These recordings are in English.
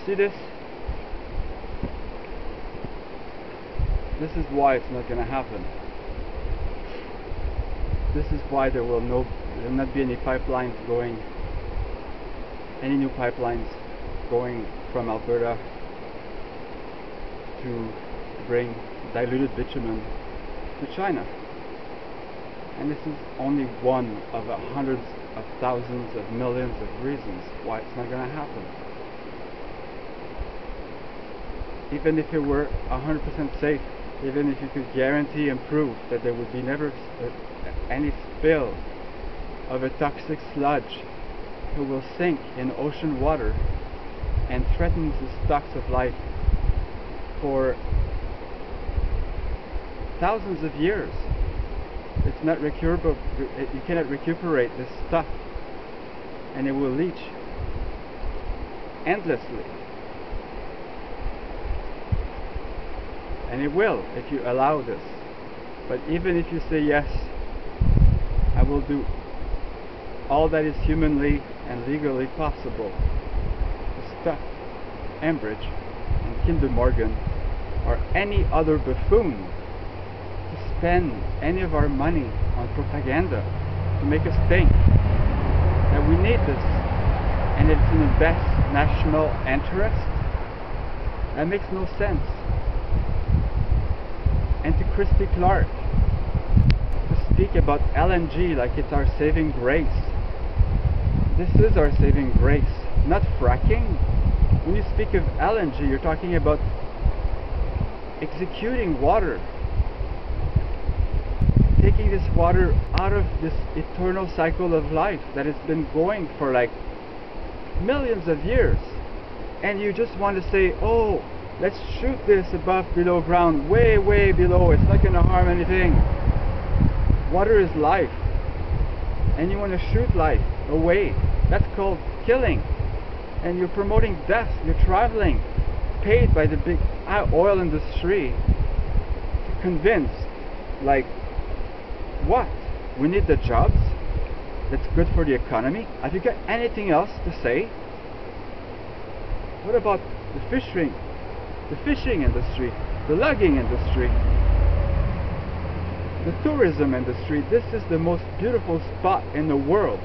see this? This is why it's not going to happen. This is why there will not be any pipelines going, any new pipelines going from Alberta to bring diluted bitumen to China. And this is only one of hundreds of thousands of millions of reasons why it's not going to happen. Even if it were 100% safe, even if you could guarantee and prove that there would be never any spill of a toxic sludge that will sink in ocean water and threatens the stocks of life for thousands of years. It's not recuperable. You cannot recuperate this stuff, and it will leach endlessly. And it will if you allow this. But even if you say yes, I will do all that is humanly and legally possible to stop Enbridge and Kinder Morgan or any other buffoon to spend any of our money on propaganda to make us think that we need this and it's in the best national interest. That makes no sense. And to Christy Clark to speak about LNG like it's our saving grace. This is our saving grace, not fracking. When you speak of LNG, you're talking about executing water, taking this water out of this eternal cycle of life that has been going for like millions of years, and you just want to say, oh, let's shoot this above below ground, way below, it's not going to harm anything. Water is life, and you want to shoot life away. That's called killing, and you're promoting death. You're traveling, paid by the big oil industry to convince, like, what? We need the jobs? That's good for the economy? Have you got anything else to say? What about the fishing industry, the logging industry, the tourism industry? This is the most beautiful spot in the world.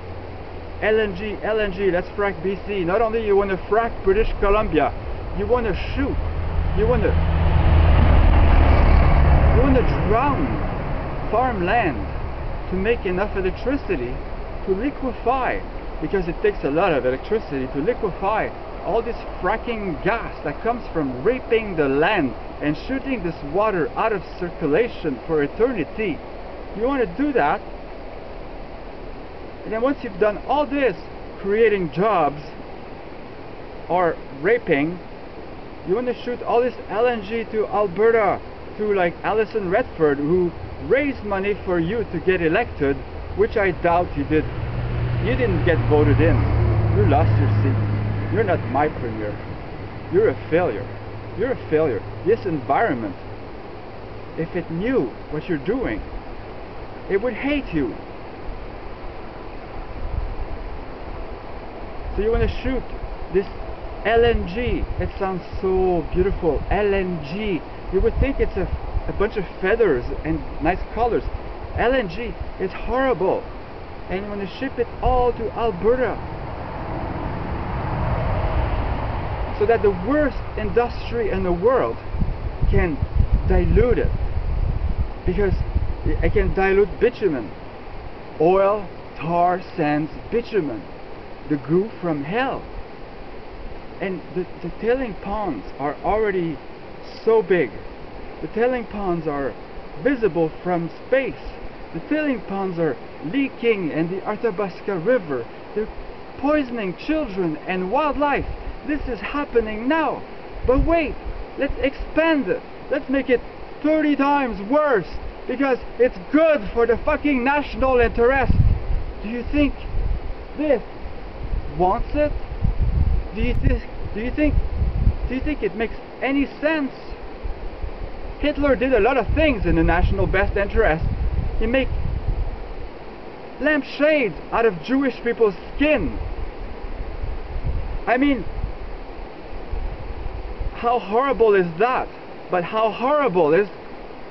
LNG, let's frack BC. Not only you want to frack British Columbia, you want to shoot, you want to drown farmland to make enough electricity to liquefy, because it takes a lot of electricity to liquefy all this fracking gas that comes from raping the land and shooting this water out of circulation for eternity. You want to do that, and then once you've done all this, creating jobs or raping, you want to shoot all this LNG to Alberta, to like Alison Redford, who raised money for you to get elected, which I doubt you did. You didn't get voted in. You lost your seat. You're not my premier. You're a failure. You're a failure. This environment, if it knew what you're doing, it would hate you. So you want to shoot this LNG. It sounds so beautiful. LNG. You would think it's a bunch of feathers and nice colors. LNG is horrible. And you want to ship it all to Alberta, so that the worst industry in the world can dilute it, because it can dilute bitumen, oil, tar sands, bitumen, the goo from hell. And the tailing ponds are already so big. The tailing ponds are visible from space. The tailing ponds are leaking in the Athabasca River. They're poisoning children and wildlife. This is happening now. But wait, let's expand it. Let's make it 30 times worse, because it's good for the fucking national interest. Do you think this wants it? Do you think it makes any sense? Hitler did a lot of things in the national best interest. He made lampshades out of Jewish people's skin. I mean, How horrible is that? But how horrible is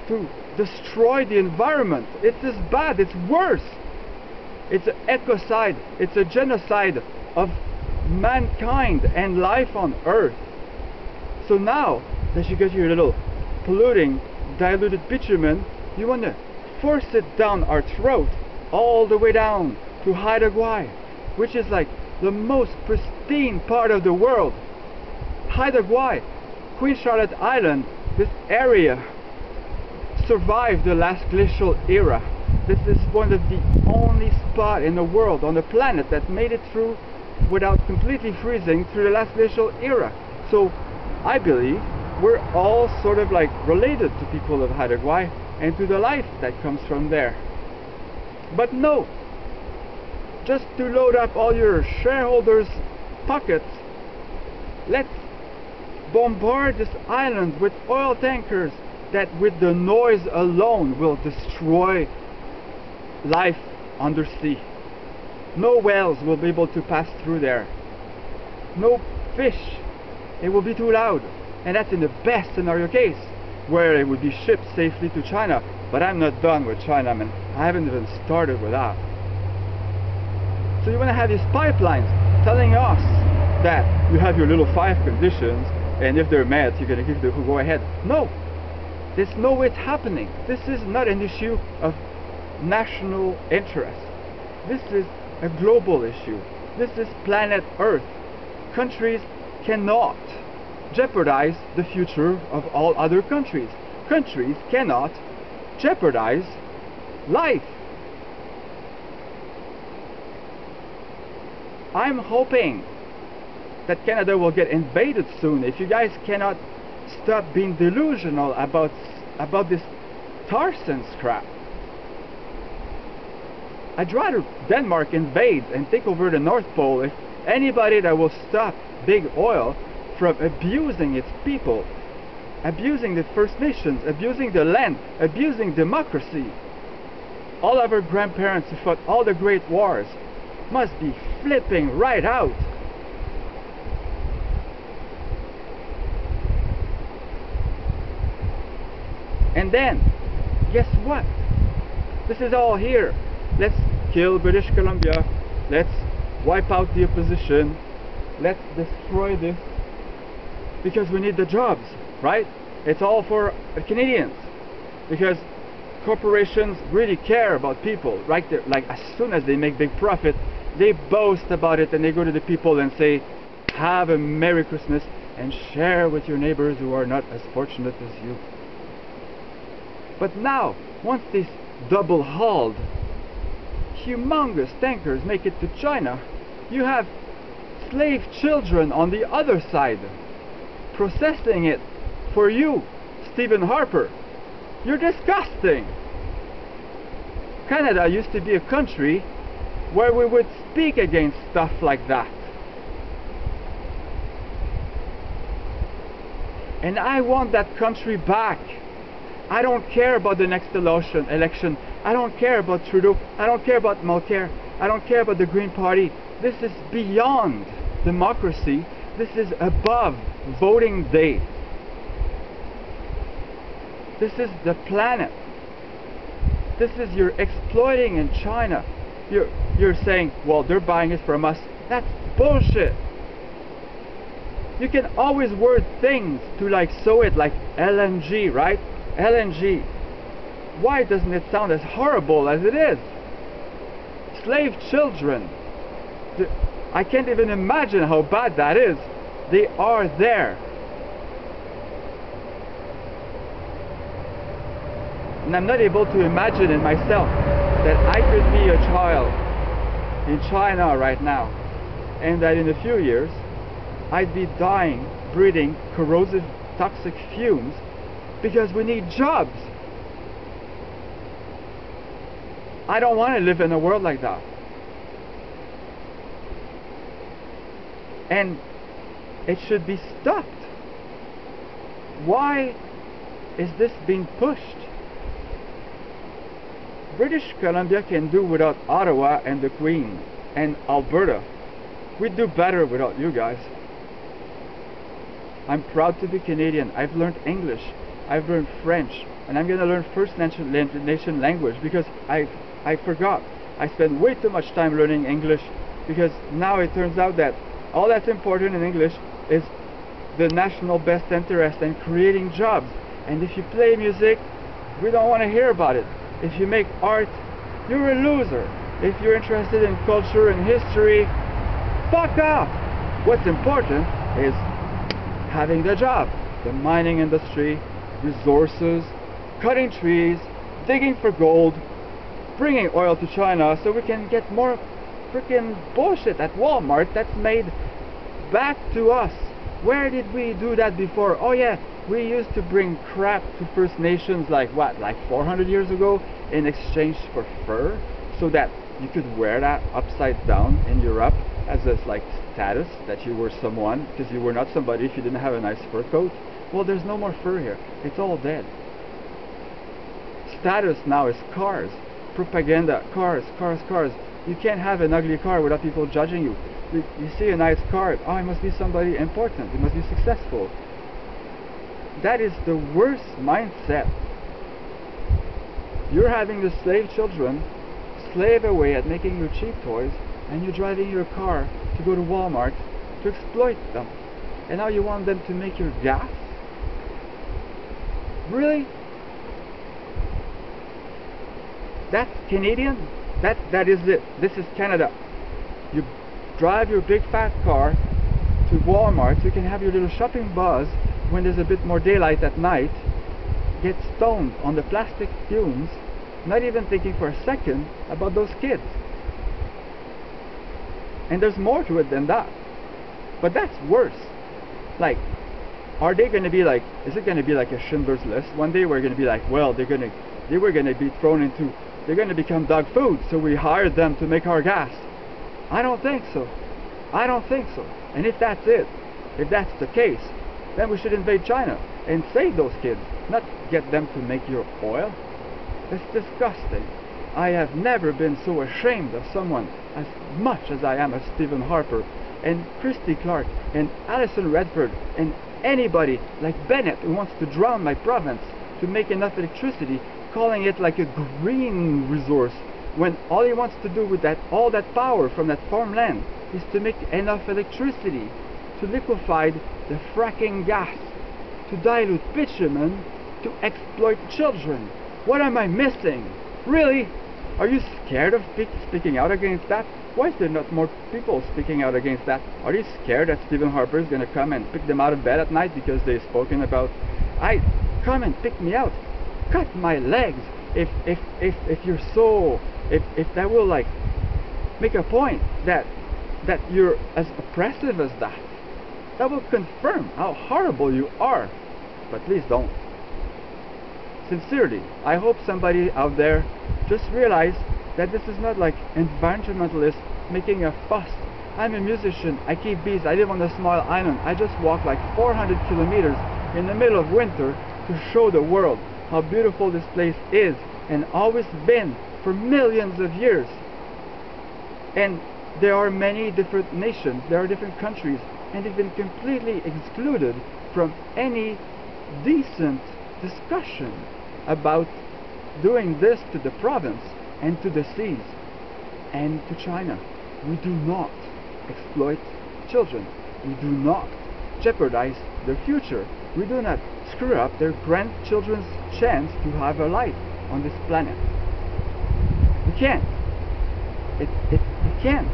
to destroy the environment? It's as bad, it's worse. It's an ecocide, it's a genocide of mankind and life on Earth. So now that you get your little polluting, diluted bitumen, you want to force it down our throat, all the way down to Haida Gwaii, which is like the most pristine part of the world. Haida Gwaii, Queen Charlotte Island, this area survived the last glacial era. This is one of the only spot in the world, on the planet, that made it through without completely freezing through the last glacial era. So I believe we're all sort of like related to people of Haida Gwaii and to the life that comes from there. But no, just to load up all your shareholders' pockets, let's bombard this island with oil tankers that with the noise alone will destroy life undersea. No whales will be able to pass through there. No fish. It will be too loud. And that's in the best scenario case, where it would be shipped safely to China. But I'm not done with China, man. I haven't even started with that. So you want to have these pipelines telling us that you have your little 5 conditions, and if they're met, you're going to give the go ahead. No. There's no way it's happening. This is not an issue of national interest. This is a global issue. This is planet Earth. Countries cannot jeopardize the future of all other countries. Countries cannot jeopardize life. I'm hoping that Canada will get invaded soon. If you guys cannot stop being delusional about this Tarsands crap. I'd rather Denmark invades and take over the North Pole if anybody that will stop big oil from abusing its people, abusing the First Nations, abusing the land, abusing democracy. All of our grandparents who fought all the great wars must be flipping right out. And then, guess what? This is all here. Let's kill British Columbia. Let's wipe out the opposition. Let's destroy this. Because we need the jobs, right? It's all for Canadians. Because corporations really care about people, right? Like as soon as they make big profit, they boast about it and they go to the people and say, have a Merry Christmas and share with your neighbors who are not as fortunate as you. But now, once these double-hulled, humongous tankers make it to China, you have slave children on the other side, processing it for you, Stephen Harper. You're disgusting. Canada used to be a country where we would speak against stuff like that. And I want that country back. I don't care about the next election. I don't care about Trudeau. I don't care about Mulcair. I don't care about the Green Party. This is beyond democracy. This is above voting day. This is the planet. This is you're exploiting in China. You're saying, well, they're buying it from us. That's bullshit. You can always word things to like sew it like LNG, right? LNG. Why doesn't it sound as horrible as it is? Slave children. I can't even imagine how bad that is. They are there. And I'm not able to imagine in myself that I could be a child in China right now, and that in a few years I'd be dying, breathing corrosive toxic fumes because we need jobs. I don't want to live in a world like that. And it should be stopped. Why is this being pushed? British Columbia can do without Ottawa and the Queen and Alberta. We'd do better without you guys. I'm proud to be Canadian. I've learned English, I've learned French, and I'm going to learn First Nation language because I forgot. I spent way too much time learning English because now it turns out that all that's important in English is the national best interest and creating jobs. And if you play music, we don't want to hear about it. If you make art, you're a loser. If you're interested in culture and history, fuck off. What's important is having the job. The mining industry, resources, cutting trees, digging for gold, bringing oil to China so we can get more freaking bullshit at Walmart that's made back to us. Where did we do that before? Oh yeah, we used to bring crap to First Nations like what, like 400 years ago in exchange for fur, so that you could wear that upside down in Europe as this like status that you were someone, because you were not somebody if you didn't have a nice fur coat. Well, there's no more fur here. It's all dead. Status now is cars, propaganda, cars, cars, cars. You can't have an ugly car without people judging you. You see a nice car, oh, it must be somebody important, it must be successful. That is the worst mindset. You're having the slave children slave away at making you cheap toys, and you're driving your car to go to Walmart to exploit them. And now you want them to make your gas? Really? That's Canadian? That is it. This is Canada. You drive your big fat car to Walmart so you can have your little shopping buzz when there's a bit more daylight at night, get stoned on the plastic fumes, not even thinking for a second about those kids. And there's more to it than that. But that's worse. Like, are they going to be like, is it going to be like a Schindler's List? One day we're going to be like, well, they were going to be thrown into, they're going to become dog food, so we hired them to make our gas. I don't think so. I don't think so. And if that's it, if that's the case, then we should invade China and save those kids, not get them to make your oil. It's disgusting. I have never been so ashamed of someone as much as I am of Stephen Harper and Christy Clark and Alison Redford and anybody like Bennett who wants to drown my province to make enough electricity, calling it like a green resource, when all he wants to do with that, all that power from that farmland, is to make enough electricity to liquefy the fracking gas, to dilute bitumen, to exploit children. What am I missing? Really? Are you scared of speaking out against that? Why is there not more people speaking out against that? Are you scared that Stephen Harper is going to come and pick them out of bed at night because they've spoken about, come and pick me out, cut my legs, if you're so, if that will like make a point that you're as oppressive as that, that will confirm how horrible you are. But please don't. Sincerely, I hope somebody out there just realize that this is not like environmentalists making a fuss. I'm a musician, I keep bees, I live on a small island, I just walk like 400 kilometers in the middle of winter to show the world how beautiful this place is and always been for millions of years. And there are many different nations, there are different countries, and they've been completely excluded from any decent discussion about doing this to the province and to the seas and to China. We do not exploit children. We do not jeopardize their future. We do not screw up their grandchildren's chance to have a life on this planet. We can't. You can't.